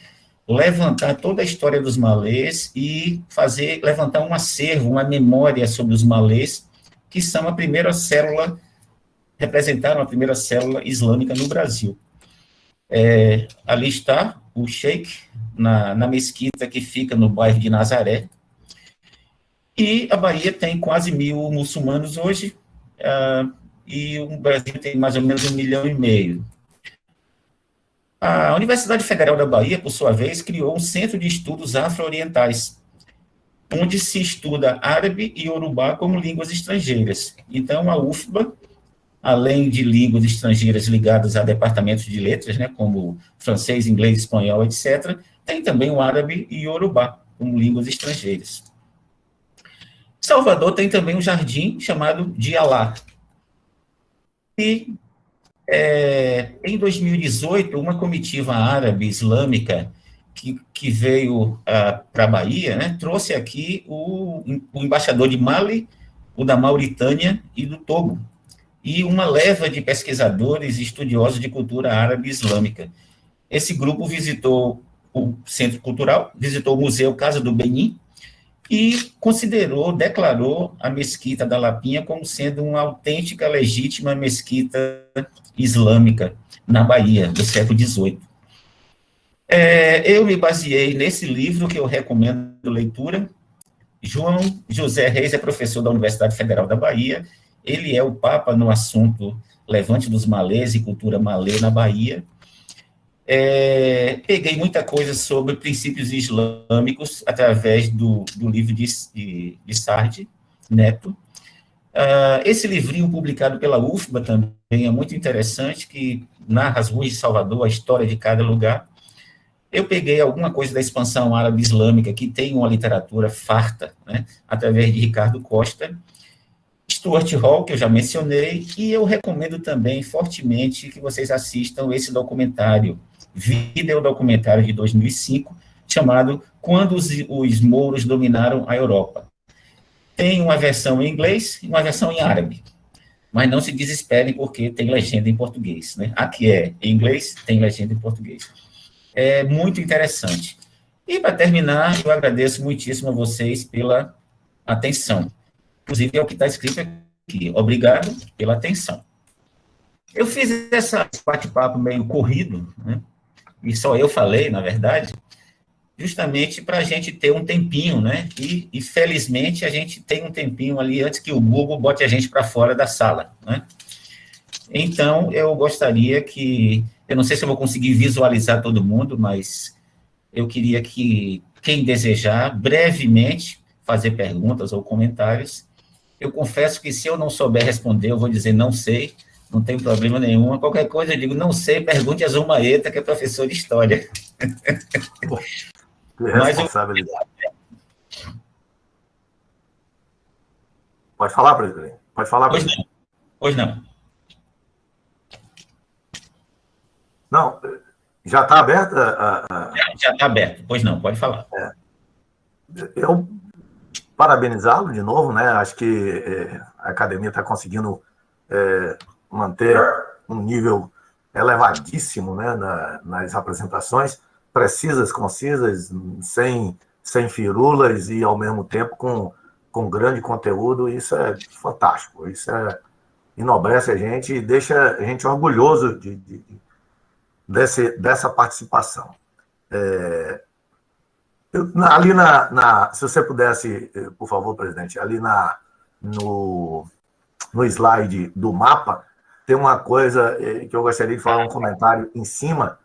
levantar toda a história dos malês e levantar um acervo, uma memória sobre os malês, que são representaram a primeira célula islâmica no Brasil. Ali está o Sheikh, na mesquita que fica no bairro de Nazaré, e a Bahia tem quase 1.000 muçulmanos hoje, e o Brasil tem mais ou menos 1,5 milhão. A Universidade Federal da Bahia, por sua vez, criou um centro de estudos afro-orientais, onde se estuda árabe e iorubá como línguas estrangeiras. Então, a UFBA, além de línguas estrangeiras ligadas a departamentos de letras, né, como francês, inglês, espanhol, etc., tem também o árabe e iorubá como línguas estrangeiras. Salvador tem também um jardim chamado de Alá. E em 2018, uma comitiva árabe islâmica que veio para a Bahia, né, trouxe aqui o embaixador de Mali, o da Mauritânia e do Togo, e uma leva de pesquisadores e estudiosos de cultura árabe islâmica. Esse grupo visitou o Centro Cultural, visitou o Museu Casa do Benin e declarou a Mesquita da Lapinha como sendo uma autêntica, legítima mesquita islâmica na Bahia, do século XVIII. Eu me baseei nesse livro, que eu recomendo leitura. João José Reis é professor da Universidade Federal da Bahia, ele é o papa no assunto Levante dos Malês e cultura malê na Bahia. Peguei muita coisa sobre princípios islâmicos através do livro de Sardi Neto. Esse livrinho publicado pela UFBA também é muito interessante, que narra as ruas de Salvador, a história de cada lugar. Eu peguei alguma coisa da expansão árabe islâmica, que tem uma literatura farta, né, através de Ricardo Costa, Stuart Hall, que eu já mencionei, e eu recomendo também fortemente que vocês assistam esse documentário, videodocumentário de 2005, chamado Quando os Mouros Dominaram a Europa. Tem uma versão em inglês e uma versão em árabe, mas não se desesperem porque tem legenda em português, né? Aqui é em inglês, tem legenda em português. É muito interessante. E, para terminar, eu agradeço muitíssimo a vocês pela atenção. Inclusive, é o que está escrito aqui. Obrigado pela atenção. Eu fiz esse bate-papo meio corrido, né? E só eu falei, na verdade, justamente para a gente ter um tempinho, né? E, felizmente, a gente tem um tempinho ali antes que o Google bote a gente para fora da sala, né? Então, eu gostaria que... Eu não sei se eu vou conseguir visualizar todo mundo, mas eu queria que quem desejar, brevemente, fazer perguntas ou comentários. Eu confesso que, se eu não souber responder, eu vou dizer não sei, não tem problema nenhum. Qualquer coisa eu digo não sei, pergunte a Zumaeta, que é professor de História. Que responsabilidade. Pode falar, presidente. Pode falar, presidente. Pois não. Não, já está aberta? Já está aberto. Pois não, pode falar. Eu parabenizá-lo de novo, né? Acho que a academia está conseguindo manter um nível elevadíssimo, né, nas apresentações, precisas, concisas, sem firulas e, ao mesmo tempo, com grande conteúdo. Isso é fantástico. Isso enobrece a gente e deixa a gente orgulhoso dessa participação. Ali se você pudesse, por favor, presidente, ali no slide do mapa, tem uma coisa que eu gostaria de falar, um comentário em cima.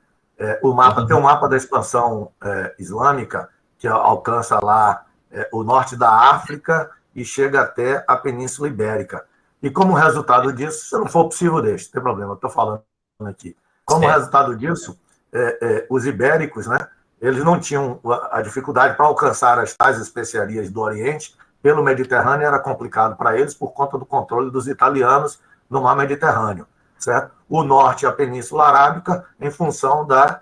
O mapa tem um mapa da expansão islâmica, que alcança lá o norte da África e chega até a Península Ibérica. E como resultado disso, se não for possível, deixa, não tem problema, estou falando aqui. Como resultado disso, os ibéricos, né, eles não tinham a dificuldade para alcançar as tais especiarias do Oriente, pelo Mediterrâneo era complicado para eles por conta do controle dos italianos no mar Mediterrâneo, certo? O norte, a Península Arábica, em função das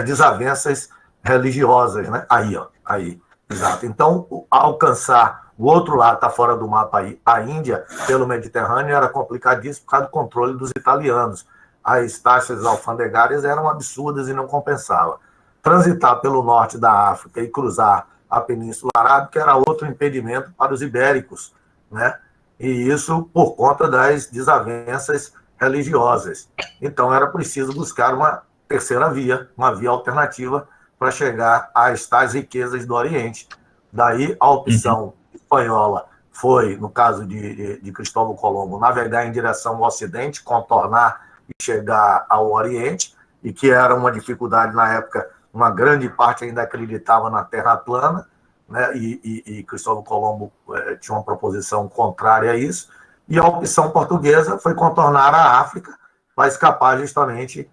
desavenças religiosas, né? Aí, exato. Então, alcançar o outro lado, está fora do mapa aí, a Índia, pelo Mediterrâneo, era complicadíssimo por causa do controle dos italianos. As taxas alfandegárias eram absurdas e não compensava. Transitar pelo norte da África e cruzar a Península Arábica era outro impedimento para os ibéricos, né? E isso por conta das desavenças religiosas. Então, era preciso buscar uma terceira via, uma via alternativa para chegar às tais riquezas do Oriente. Daí, a opção espanhola foi, no caso de Cristóvão Colombo, navegar em direção ao Ocidente, contornar e chegar ao Oriente, e que era uma dificuldade na época. Uma grande parte ainda acreditava na Terra plana, né? E Cristóvão Colombo tinha uma proposição contrária a isso, e a opção portuguesa foi contornar a África para escapar justamente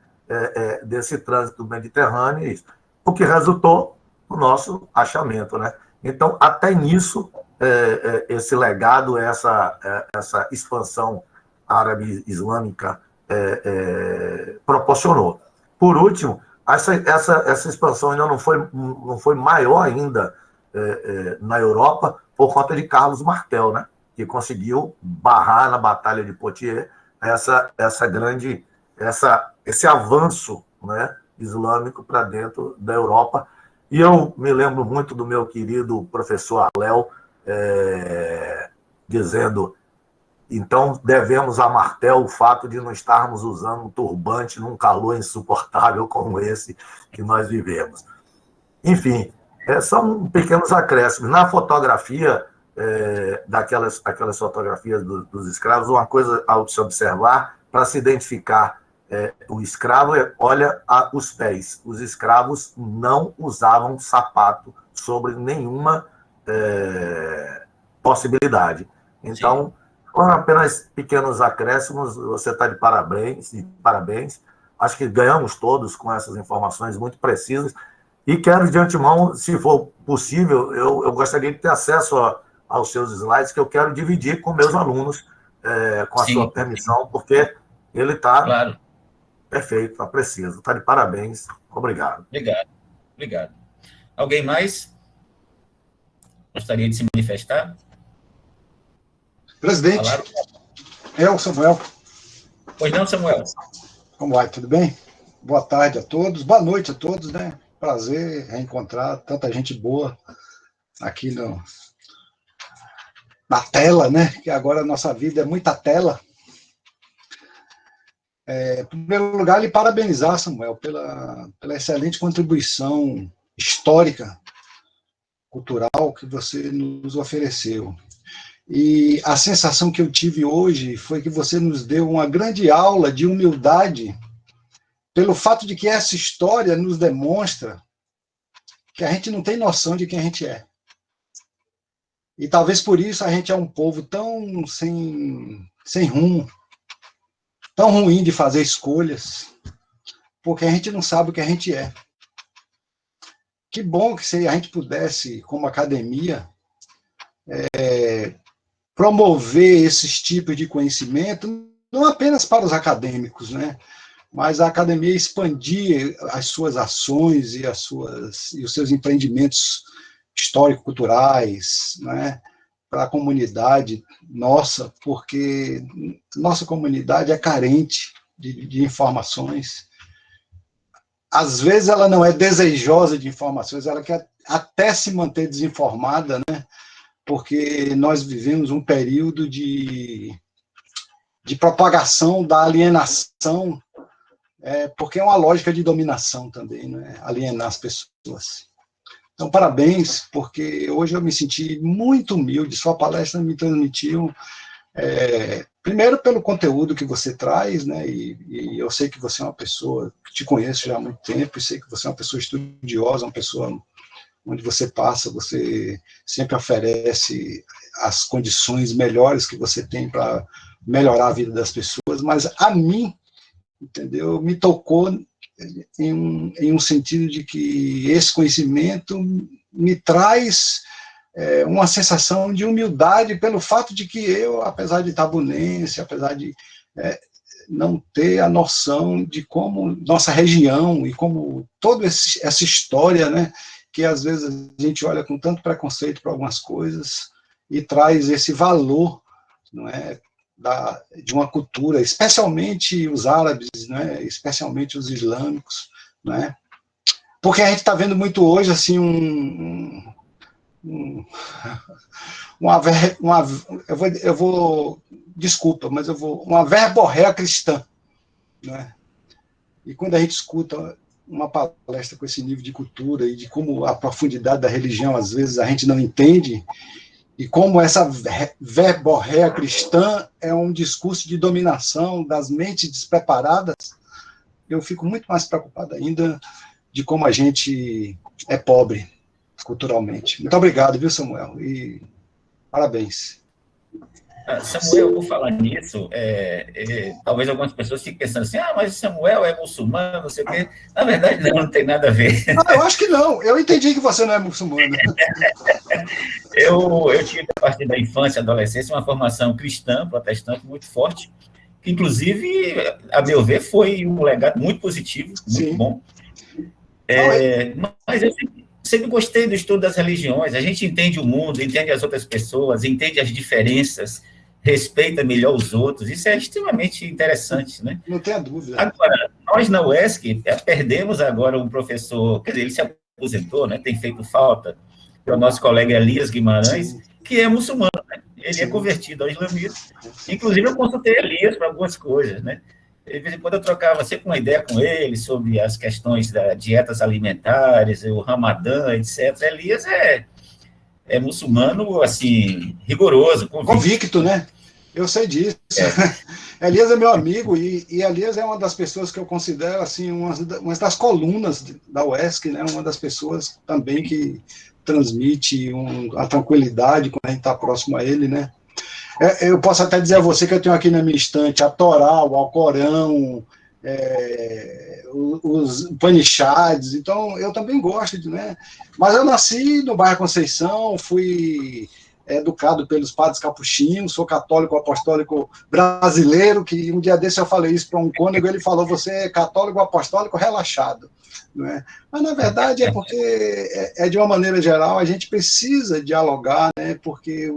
desse trânsito mediterrâneo, o que resultou no nosso achamento, né? Então, até nisso, esse legado, essa expansão árabe-islâmica proporcionou. Por último, essa expansão ainda não foi maior ainda na Europa por conta de Carlos Martel, né? Que conseguiu barrar na Batalha de Poitiers esse avanço, né, islâmico para dentro da Europa. E eu me lembro muito do meu querido professor Léo dizendo: então devemos a Martel o fato de não estarmos usando um turbante num calor insuportável como esse que nós vivemos. Enfim, são pequenos acréscimos. Na fotografia, aquelas fotografias dos escravos, uma coisa a se observar, para se identificar o escravo, olha os pés. Os escravos não usavam sapato sobre nenhuma possibilidade. Então, com apenas pequenos acréscimos, você está de parabéns. Acho que ganhamos todos com essas informações muito precisas. E quero, de antemão, se for possível, eu gostaria de ter acesso aos seus slides, que eu quero dividir com meus alunos, com a sua permissão, porque ele está perfeito, está preciso. Está de parabéns. Obrigado. Obrigado. Alguém mais gostaria de se manifestar? Presidente, Samuel. Pois não, Samuel. Como vai? Tudo bem? Boa tarde a todos, boa noite a todos, né? Prazer reencontrar tanta gente boa aqui na tela, né? Que agora a nossa vida é muita tela. Em primeiro lugar, lhe parabenizar, Samuel, pela excelente contribuição histórica, cultural que você nos ofereceu. E a sensação que eu tive hoje foi que você nos deu uma grande aula de humildade, pelo fato de que essa história nos demonstra que a gente não tem noção de quem a gente é. E talvez por isso a gente é um povo tão sem rumo, tão ruim de fazer escolhas, porque a gente não sabe o que a gente é. Que bom que se a gente pudesse, como academia, promover esses tipos de conhecimento, não apenas para os acadêmicos, né? Mas a academia expandir as suas ações e os seus empreendimentos histórico-culturais, né? Para a comunidade nossa, porque nossa comunidade é carente de informações. Às vezes ela não é desejosa de informações, ela quer até se manter desinformada, né? Porque nós vivemos um período de propagação da alienação, porque é uma lógica de dominação também, né? Alienar as pessoas. Então, parabéns, porque hoje eu me senti muito humilde, sua palestra me transmitiu Primeiro pelo conteúdo que você traz, né? E eu sei que você é uma pessoa que te conheço já há muito tempo, e sei que você é uma pessoa estudiosa, uma pessoa onde você passa, você sempre oferece as condições melhores que você tem para melhorar a vida das pessoas, mas a mim, entendeu, me tocou em um sentido de que esse conhecimento me traz uma sensação de humildade pelo fato de que eu, apesar de itabunense, apesar de não ter a noção de como nossa região e como toda essa história, né, que às vezes a gente olha com tanto preconceito para algumas coisas e traz esse valor, não é, de uma cultura, especialmente os árabes, né, especialmente os islâmicos, né, porque a gente está vendo muito hoje assim uma verborréia cristã, né? E quando a gente escuta uma palestra com esse nível de cultura e de como a profundidade da religião, às vezes, a gente não entende, e como essa verborréia cristã é um discurso de dominação das mentes despreparadas, eu fico muito mais preocupado ainda de como a gente é pobre culturalmente. Muito obrigado, viu, Samuel? E parabéns. Samuel, por falar nisso, talvez algumas pessoas fiquem pensando assim, mas Samuel é muçulmano, não sei o quê. Na verdade, não tem nada a ver. Eu acho que não. Eu entendi que você não é muçulmano. Eu tive, a partir da infância e adolescência, uma formação cristã, protestante, muito forte, que, inclusive, a meu ver, foi um legado muito positivo, muito Sim. bom. Mas eu sempre gostei do estudo das religiões. A gente entende o mundo, entende as outras pessoas, entende as diferenças, respeita melhor os outros. Isso é extremamente interessante, né? Não tenha dúvida. Agora, nós na UESC perdemos agora um professor, quer dizer, ele se aposentou, né? Tem feito falta, que é o nosso colega Elias Guimarães, Sim. que é muçulmano, né? Ele Sim. é convertido ao islamismo. Inclusive, eu consultei Elias para algumas coisas, né? De vez em quando eu trocava sempre uma ideia com ele sobre as questões das dietas alimentares, o Ramadã, etc. Elias é muçulmano, assim, rigoroso. Convicto, né? Eu sei disso. Elias é meu amigo e Elias é uma das pessoas que eu considero, assim, uma das colunas da UESC, né? Uma das pessoas também que transmite a tranquilidade quando a gente está próximo a ele, né? Eu posso até dizer a você que eu tenho aqui na minha estante a Torá, o Alcorão, os Upanishads, então eu também gosto né? Mas eu nasci no bairro Conceição, fui educado pelos padres capuchinhos, sou católico apostólico brasileiro, que um dia desse eu falei isso para um cônego, ele falou, você é católico apostólico relaxado. Não é? Mas, na verdade, é porque, de uma maneira geral, a gente precisa dialogar, né? Porque...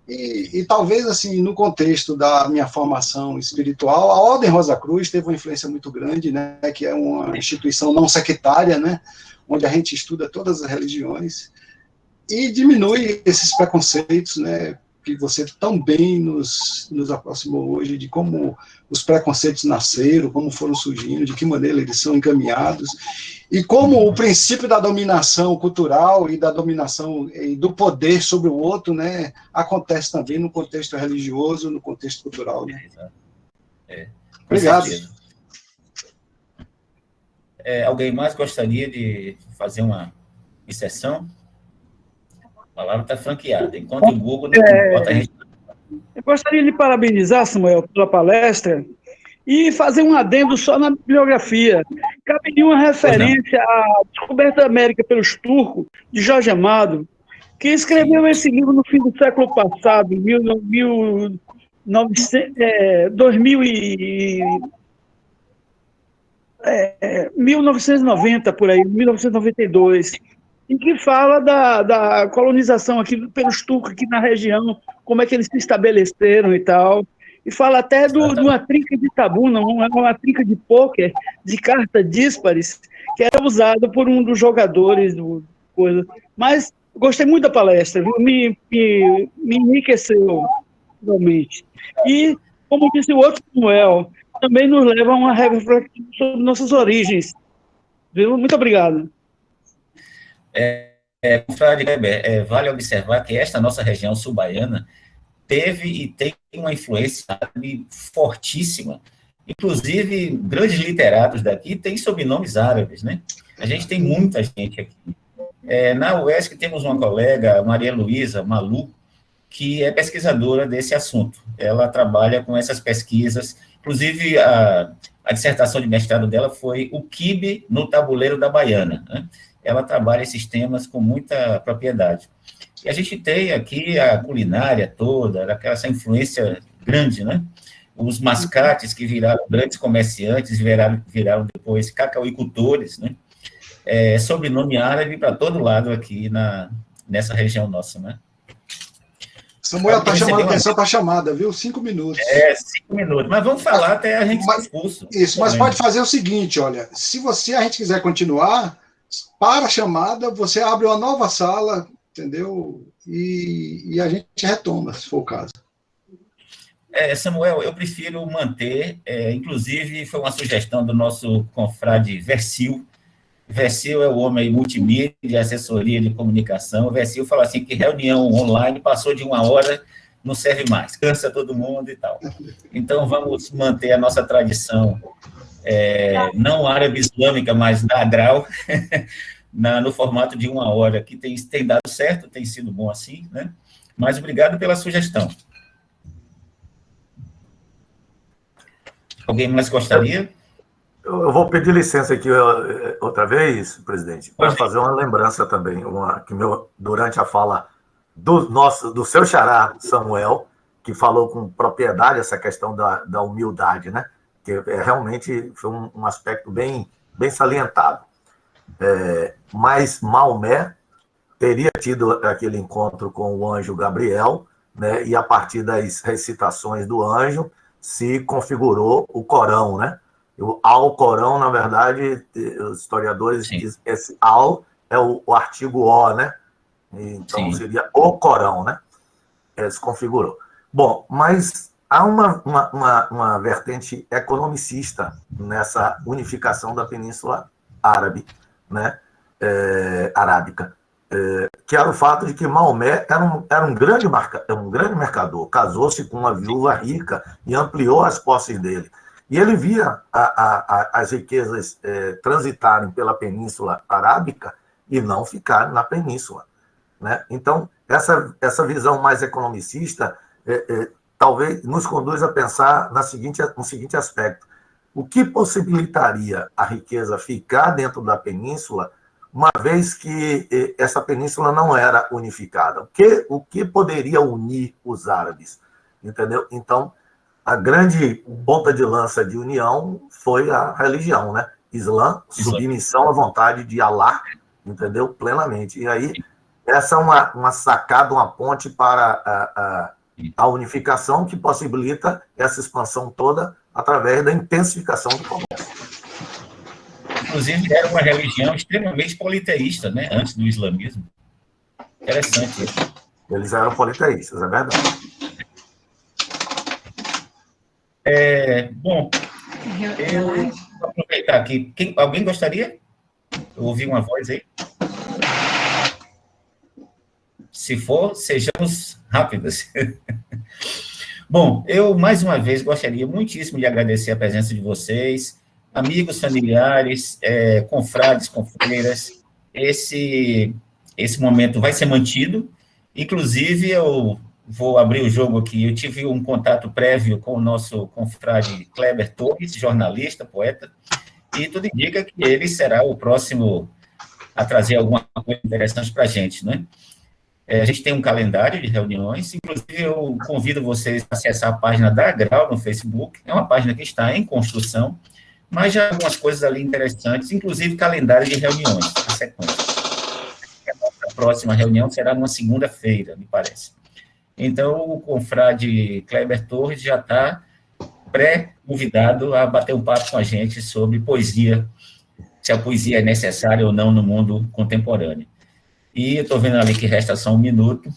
E talvez, assim, no contexto da minha formação espiritual, a Ordem Rosa Cruz teve uma influência muito grande, né, que é uma instituição não sectária, né, onde a gente estuda todas as religiões e diminui esses preconceitos, né, que você tão bem nos aproximou hoje, de como os preconceitos nasceram, como foram surgindo, de que maneira eles são encaminhados, e como o princípio da dominação cultural e da dominação e do poder sobre o outro, né, acontece também no contexto religioso, no contexto cultural. Né? Obrigado. Alguém mais gostaria de fazer uma inserção? A palavra está franqueada. Enquanto o Google não bota a gente... Eu gostaria de parabenizar, Samuel, pela palestra e fazer um adendo só na bibliografia. Cabe uma referência à descoberta da América pelos turcos, de Jorge Amado, que escreveu esse livro no fim do século passado, 1990, por aí, 1992, em que fala da colonização aqui pelos turcos aqui na região, como é que eles se estabeleceram e tal, e fala até de uma trinca de tabuna, uma trinca de pôquer, de cartas díspares, que era usada por um dos jogadores do coisa. Mas gostei muito da palestra, viu? Me enriqueceu realmente. E, como disse o outro Samuel, também nos leva a uma reflexão sobre nossas origens. Viu? Muito obrigado. Frade Weber, vale observar que esta nossa região sul-baiana teve e tem uma influência árabe fortíssima. Inclusive, grandes literatos daqui têm sobrenomes árabes, né? A gente tem muita gente aqui. Na UESC temos uma colega, Maria Luísa Malu, que é pesquisadora desse assunto. Ela trabalha com essas pesquisas, inclusive a dissertação de mestrado dela foi o quibe no tabuleiro da baiana, né? Ela trabalha esses temas com muita propriedade. E a gente tem aqui a culinária toda, essa influência grande, né? Os mascates que viraram grandes comerciantes, viraram depois cacauicultores, né? Sobrenome árabe para todo lado aqui nessa região nossa, né? Samuel está chamando atenção para a chamada, viu? 5 minutos. 5 minutos. Mas vamos falar até a gente ser expulso. Isso, mas pode fazer o seguinte, olha, se a gente quiser continuar, para a chamada, você abre uma nova sala, entendeu? E a gente retoma, se for o caso. Samuel, eu prefiro manter, inclusive foi uma sugestão do nosso confrade Versil. Versil é o homem multimídia, assessoria de comunicação. O Versil fala assim que reunião online passou de 1 hora, não serve mais, cansa todo mundo e tal. Então, vamos manter a nossa tradição, não árabe islâmica, mas da Adral, no formato de 1 hora, que tem dado certo, tem sido bom assim, né? Mas obrigado pela sugestão. Alguém mais gostaria? Eu vou pedir licença aqui outra vez, presidente, para fazer uma lembrança também, durante a fala do seu xará, Samuel, que falou com propriedade essa questão da humildade, né? Que realmente foi um aspecto bem salientado. Mas Maomé teria tido aquele encontro com o anjo Gabriel, né? E a partir das recitações do anjo se configurou o Corão, né? O Alcorão, na verdade, os historiadores dizem que esse Al é o artigo O, né? Então, seria o Corão, né? Se configurou. Bom, mas há uma vertente economicista nessa unificação da Península Árabe, né? Arábica, que era o fato de que Maomé era um grande mercador, casou-se com uma viúva rica e ampliou as posses dele. E ele via as riquezas transitarem pela Península Arábica e não ficarem na Península, né? Então, essa visão mais economicista talvez nos conduz a pensar no seguinte aspecto. O que possibilitaria a riqueza ficar dentro da Península, uma vez que essa Península não era unificada? O que poderia unir os árabes? Entendeu? Então, a grande ponta de lança de união foi a religião, né? Islã, submissão à vontade de Allah, entendeu? Plenamente. E aí, essa é uma sacada, uma ponte para a unificação que possibilita essa expansão toda através da intensificação do comércio. Inclusive, era uma religião extremamente politeísta, né? Antes do islamismo. Interessante isso. Eles eram politeístas, é verdade. Bom, eu vou aproveitar aqui. Alguém gostaria? Eu ouvi uma voz aí. Se for, sejamos rápidos. Bom, eu, mais uma vez, gostaria muitíssimo de agradecer a presença de vocês, amigos, familiares, confrades, confreiras. Esse momento vai ser mantido. Inclusive, eu vou abrir o jogo aqui. Eu tive um contato prévio com o nosso confrade Kleber Torres, jornalista, poeta, e tudo indica que ele será o próximo a trazer alguma coisa interessante para a gente, né? A gente tem um calendário de reuniões, inclusive eu convido vocês a acessar a página da Agral no Facebook, é uma página que está em construção, mas já há algumas coisas ali interessantes, inclusive calendário de reuniões, na sequência. A nossa próxima reunião será numa segunda-feira, me parece. Então, o confrade Kleber Torres já está pré-convidado a bater um papo com a gente sobre poesia, se a poesia é necessária ou não no mundo contemporâneo. E eu estou vendo ali que resta só 1 minuto,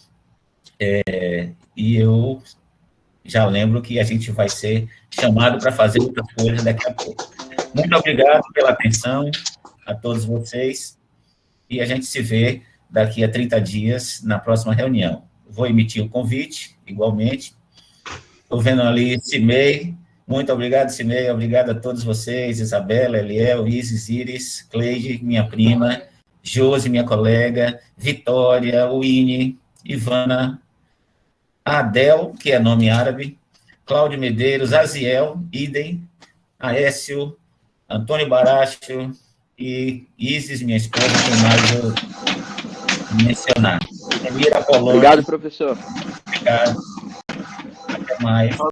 e eu já lembro que a gente vai ser chamado para fazer outras coisas daqui a pouco. Muito obrigado pela atenção a todos vocês, e a gente se vê daqui a 30 dias na próxima reunião. vou emitir o convite, igualmente. Estou vendo ali Cimei. Muito obrigado, Cimei. Obrigado a todos vocês, Isabela, Eliel, Isis, Iris, Cleide, minha prima, Josi, minha colega, Vitória, Winnie, Ivana, Adel, que é nome árabe, Cláudio Medeiros, Aziel, Idem, Aécio, Antônio Baracho e Isis, minha esposa, quem mais eu mencionar. Emira Polônia. Obrigado, professor. Obrigado. Até mais.